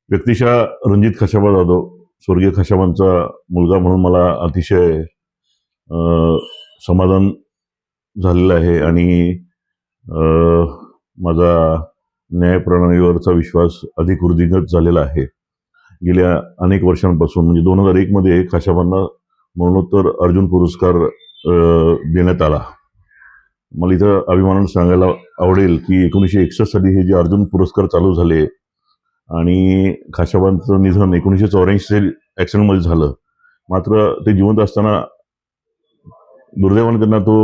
व्यक्तिशः रणजित खाशाबा जाधव स्वर्गीय खाशाबांचा मुलगा म्हणून मला अतिशय समाधान झालेलं आहे आणि माझा न्यायप्रणालीवरचा विश्वास अधिक वृद्धिंगत झालेला आहे. गेल्या अनेक वर्षांपासून म्हणजे 2001 मध्ये खाशाबांना मरणोत्तर अर्जुन पुरस्कार देण्यात आला. मला इथं अभिमानाने सांगायला आवडेल की 1961 साली हे जे अर्जुन पुरस्कार चालू झाले आणि खाशाबांचं निधन 1984 ॲक्सिडेंटमध्ये झालं. मात्र ते जिवंत असताना दुर्दैवाने त्यांना तो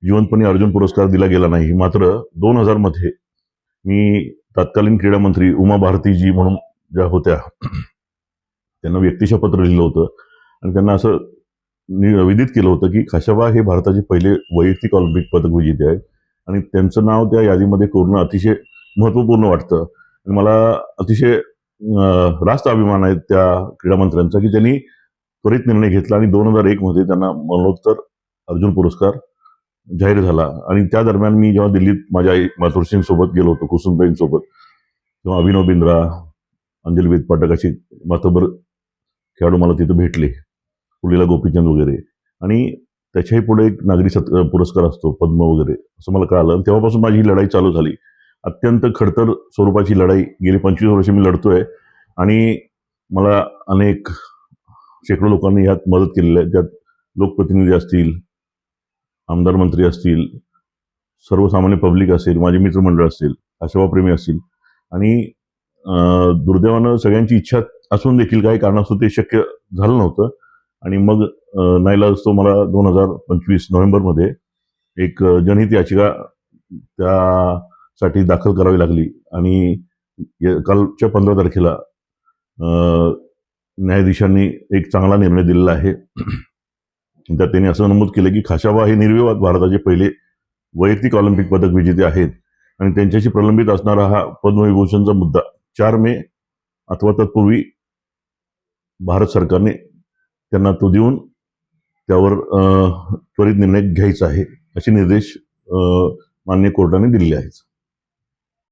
जिवंतपणे अर्जुन पुरस्कार दिला गेला नाही. मात्र 2000 मध्ये मी तत्कालीन क्रीडा मंत्री उमा भारतीजी म्हणून ज्या होत्या त्यांना व्यक्तिशः पत्र लिहिलं होतं आणि त्यांना असं विदित केलं होतं की खाशाबा हे भारताचे पहिले वैयक्तिक ऑलिम्पिक पदक विजेते आहेत आणि त्यांचं नाव त्या यादीमध्ये करणं अतिशय महत्त्वपूर्ण वाटतं. आणि मला अतिशय रास्त अभिमान आहे त्या क्रीडा मंत्र्यांचा की त्यांनी त्वरित निर्णय घेतला आणि 2001 मध्ये त्यांना मरणोत्तर अर्जुन पुरस्कार जाहीर झाला. आणि त्या दरम्यान मी जेव्हा दिल्लीत माझ्या आई मातुरसिंग सोबत गेलो होतो, कुसुमताईंसोबत, तेव्हा अभिनव बिंद्रा, अंजली वेदपाठक अशी मातबर खेळाडू मला तिथं भेटले, पुलीला गोपीचंद वगैरे. आणि त्याच्याही पुढे एक नागरी पुरस्कार असतो पद्म वगैरे, असं मला कळालं. तेव्हापासून माझी ही लढाई चालू झाली. अत्यंत खडतर स्वरूपाची लढाई गेली 25 वर्ष मी लढतोय आणि मला अनेक शेकडो लोकांनी यात मदत केलेली आहे. त्यात लोकप्रतिनिधी असतील, आमदार मंत्री असतील, सर्वसामान्य पब्लिक असेल, माझे मित्रमंडळ असतील, खाशाबाप्रेमी असतील. आणि दुर्दैवानं सगळ्यांची इच्छा असून देखील काही कारणास्तव ते शक्य झालं नव्हतं. आणि मग नाईलाज तो मला 2025 नोव्हेंबरमध्ये एक जनहित याचिका त्यासाठी दाखल करावी लागली. आणि कालच्या 15 तारखेला न्यायाधीशांनी एक चांगला निर्णय दिलेला आहे. त्यात त्यांनी असं नमूद केलं की खाशाबा हे निर्विवाद भारताचे पहिले वैयक्तिक ऑलिम्पिक पदक विजेते आहेत आणि त्यांच्याशी प्रलंबित असणारा हा पद्मविभूषणचा मुद्दा 4 मे अथवा तत्पूर्वी भारत सरकारने त्यांना तो देऊन त्यावर त्वरित निर्णय घ्यायचा आहे, असे निर्देश माननीय कोर्टाने दिलेले आहेत.